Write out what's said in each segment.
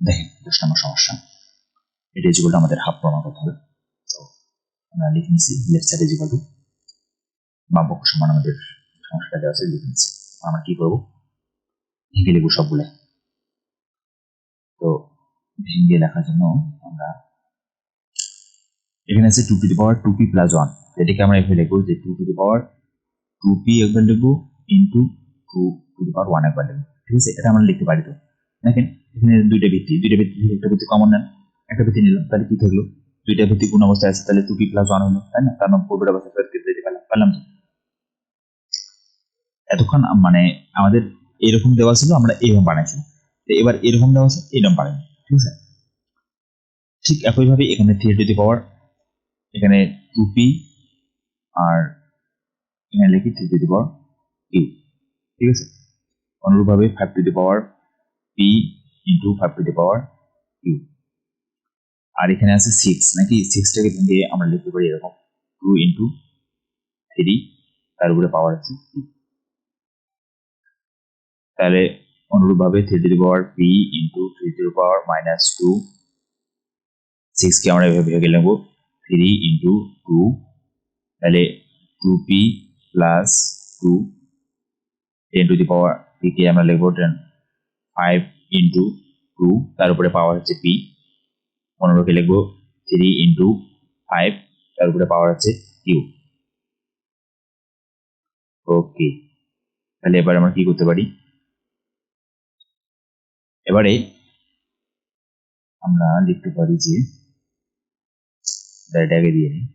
দেখেন 10 নম্বর সমস্যা, এটা ইজ ইকুয়াল টু আমাদের হাফ প্রমাণ করতে হবে। তো আমরা লিখে নিচ্ছি left side is equal to বাম পক্ষ সমান আমাদের সমস্যাটা দেওয়া আছে, লিখে নিচ্ছি। আমরা কি করবো, ভেঙে লিখবো সবগুলো। তো ভেঙে লেখার জন্য আমরা এখানে আছে 2 to the power 2p plus 1, এটাকে আমরা এভাবে লিখবো যে 2 টু দি পাওয়ার 2p একবার লিখবো ইন্টু 2 টু দি পাওয়ার 1 একবার লিখবো, ঠিক আছে? এটা আমরা লিখতে পারি। তো দেখেন এখানে দুইটা ভিত্তি থেকে একটা ভিত্তি কমন নেন, একটা ভিত্তি নিলাম, তাহলে কি থাকলো, দুইটা ভিত্তি কোন অবস্থায় আছে, তাহলে 2p প্লাস 1 হলো, তাই না? তার মানে পূর্বের অবস্থায় ফেরত দিতে পারলাম। তো এতক্ষণ মানে আমাদের এরকম দেওয়া ছিল, আমরা এরকম বানাইছি, তো এবার এরকম দেওয়া আছে, এরকম বানাই, ঠিক আছে? ঠিক একইভাবে এখানে 3 টু দি পাওয়ার, এখানে 2p আর এখানে লিখি 3 টু দি পাওয়ার q, ঠিক আছে? অনুরূপভাবে 5 to the power p into 5 to the power q, আর এখানে আছে 6 নাকি, 6টাকে ভেঙে আমরা লিখতে পারি এরকম 2 ইন্টু 3, তার উপরে পাওয়ার আছে p। তাহলে অনুরূপভাবে 3 to the power p into 3 to the power minus 2, 6কে আমরা এভাবে ভেঙে নেব 3 ইন্টু 2, তাহলে 2p plus 2, 10 to the power p কে আমরা লিখবো 5 ইন্টু 2, তার উপরে পাওয়ার হচ্ছে p, অনুরূপে লিখবো 3 ইন্টু 5, তার উপরে পাওয়ার হচ্ছে q। ওকে, তাহলে এবার আমরা কি করতে পারি, এবারে আমরা লিখতে পারি যে এটাকে দিয়ে নিই,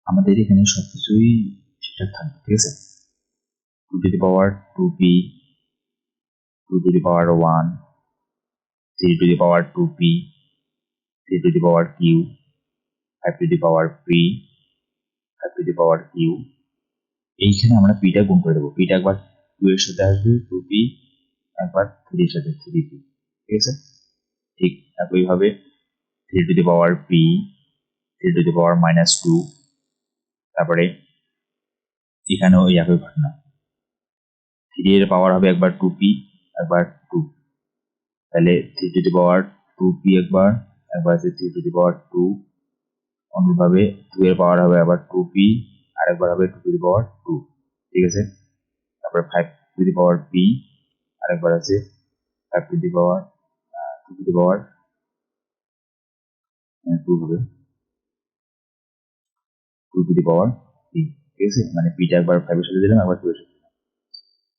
আমাদের এখানে সবকিছুই ঠিকঠাক থাকবে, ঠিক আছে? 2 to the power 2p, 2 to the power 1, 3 to the power 2p, 3 to the power q, 5 to the power p, 5 to the power q। এইখানে আমরা পিটা গুণ করে দেবো, পিটা একবার 2 এর সাথে আসবে 2p, একবার 3 এর সাথে 3p, ঠিক আছে? ঠিক একইভাবে 3 to the power p, 3 to the power minus 2, তারপরে এখানেও এই একই ঘটনা, 3 এর পাওয়ার হবে একবার 2p, একবার 2, তাহলে 3 টু দি পাওয়ার 2p একবার, একবার আছে 3 টু দি পাওয়ার 2, অনুরূপভাবে 2 এর পাওয়ার হবে আবার 2p, আর একবার হবে 2 টু দি পাওয়ার 2, ঠিক আছে? তারপরে 5 টু দি পাওয়ার p, আর একবার আছে 5 to the power 2 to the পাওয়ার 2 হবে 2 টু দি পাওয়ার p, ঠিক আছে? মানে pটা একবার 5 এর সাথে দিলাম, একবার 2 এর সাথে দিলাম।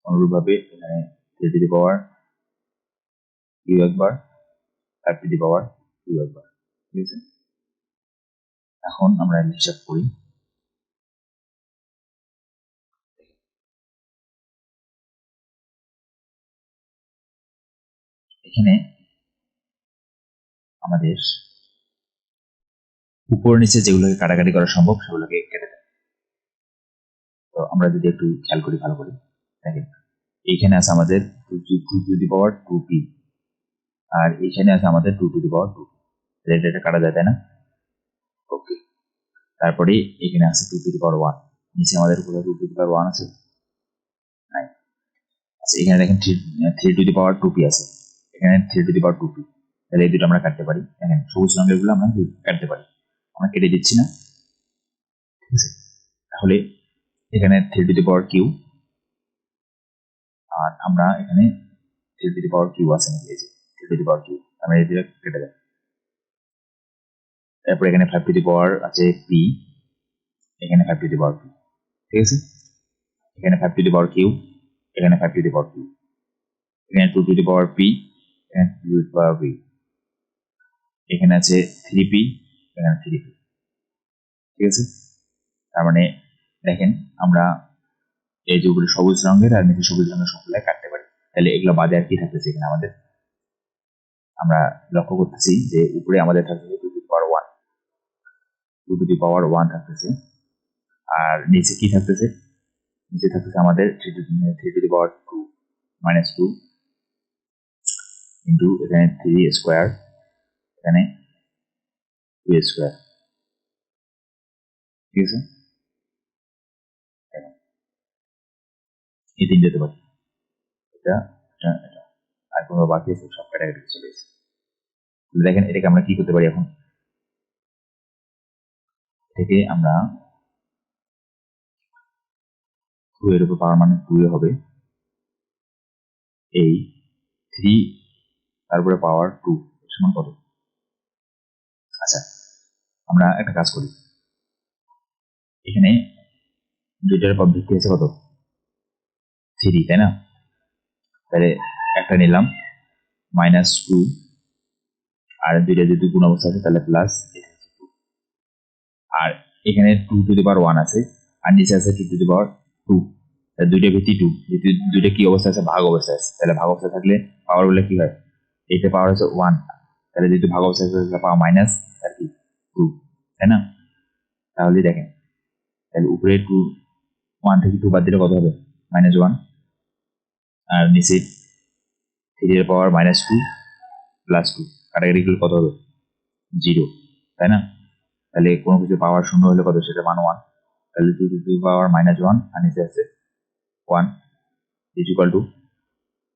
অনুরূপভাবে এখানে 3 টু দি পাওয়ার q একবার, 5 টু দি পাওয়ার 2 একবার, ঠিক আছে? এখন আমরা হিসাব করি, এখানে আমাদের উপর নিচে যেগুলোকে কাটাকাটি করা সম্ভব সেগুলোকে কেটে দেয়। তো আমরা যদি একটু খেয়াল করি, ভালো করি দেখেন, এইখানে আছে আমাদের 2 টু দি পাওয়ার 2p, আর এইখানে আছে আমাদের 2 টু দি পাওয়ার 2, এটা কাটা যায়, তাই না? ওকে, তারপরে এখানে আছে 2 টু দি পাওয়ার 1, নিচে আমাদের কোথাও 2 টু দি পাওয়ার 1 আছে নাই? আচ্ছা, এখানে দেখেন 3 টু দি পাওয়ার 2p আছে, এখানে 3 টু দি পাওয়ার 2p, তাহলে এই দুটো আমরা কাটতে পারি। দেখেন সবুজ রঙের গুলো আমরা কাটতে পারি, আমরা কেটে দিচ্ছি না, ঠিক আছে? তাহলে এখানে 3 টু দি পাওয়ার q, আর আমরা এখানে 3 টু দি পাওয়ার q আছে নাকি, এই যে 3 টু দি পাওয়ার q, আমরা এই দুটো কেটে দেব। তারপর এখানে 5 টু দি পাওয়ার আছে p, এখানে 5 টু দি পাওয়ার p, ঠিক আছে? এখানে 5 টু দি পাওয়ার q, এখানে 5 টু দি পাওয়ার q, এখানে 2 টু দি পাওয়ার p, এখানে 2 টু দি পাওয়ার p, এখানে আছে 3p, এখানে 3p, ঠিক আছে? তার মানে দেখেন আমরা এই যেগুলো সবুজ রঙের আর নিচে সবুজ রঙের সবগুলো কাটতে পারি, তাহলে এগুলো বাদে আর কি থাকতেছে এখানে আমাদের, আমরা লক্ষ্য করতেছি যে উপরে আমাদের থাকতেছে 2 to the power 1, 2 to the পাওয়ার 1 থাকতেছে, আর নিচে কি থাকতেছে, নিচে থাকতেছে আমাদের 3 to the power 2 minus 2 into এখানে 3 স্কোয়ার, এখানে 2 স্কোয়ার, ঠিক আছে? এই তিনটে পারি, এটা এটা এটা, আর আর কোনো বাকি আছে সব ক্যাটাগরি চলে গেছে। দেখেন এটাকে আমরা কি করতে পারি এখন, এটাকে আমরা 2 এর উপর পাওয়ার মানে 2 হবে, এই 3 তারপরে পাওয়ার 2 সমান কত? আচ্ছা আমরা একটা কাজ করি, এখানে দুইটার পর ভিত্তি আছে কত? 3, তাই না? তাহলে একটা নিলাম -2, আর দুইটা যদি গুণ অবস্থা আছে তাহলে প্লাস, আর এখানে 2 টু দি পাওয়ার 1 আছে, আর নিচে আছে 2 টু দি পাওয়ার 2, দুইটা ভিত্তি 2, যেহেতু দুইটা কি অবস্থা আছে? ভাগ অবস্থা আছে, তাহলে ভাগ অবস্থা থাকলে পাওয়ার গুলো কি হয়? এইটা পাওয়ার হচ্ছে 1, তাহলে যেহেতু ভাগ অবস্থা আছে পাওয়ার মাইনাস আর কি 2, তাই না? তাহলে দেখেন, তাহলে উপরে 2, 1 থেকে 2 বাদ দিলে কত হবে? -1, আর নিচে 3 এর পাওয়ার -2 প্লাস 2, কাটাকাটি করলে কত হবে? 0, তাই না? তাহলে কোনো কিছু পাওয়ার শূন্য হলে কত? সেটা মান 1, তাহলে 2 টু দি পাওয়ার -1 আর নিচে আছে 1 ইজ ইকুয়াল টু,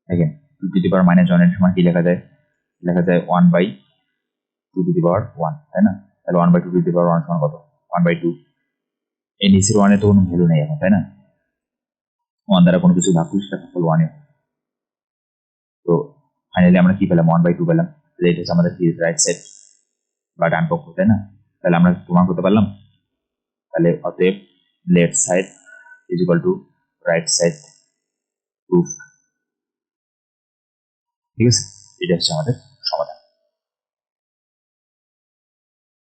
দেখেন 2 টু দি পাওয়ার -1 এর সমান কি লেখা যায়? লেখা যায় 1/2 টু দি পাওয়ার 1, তাই না? তাহলে 1/2 টু দি পাওয়ার 1 সমান কত? 1/2। এই নিচের 1 এর তো কোনো ভ্যালু নেই এখন, তাই না? 1 দ্বারা কোনো কিছু ভাগ করলে সেটা ভাগফল 1 এ। তো ফাইনালি আমরা কি পেলাম? 1/2 পেলাম। এটা হচ্ছে আমাদের কি রাইট সাইড বা ডান পক্ষ, তাই না? তাহলে আমরা প্রমাণ করতে পারলাম, তাহলে অতএব left side is equal to right side proof. ঠিক আছে, এটা হচ্ছে আমাদের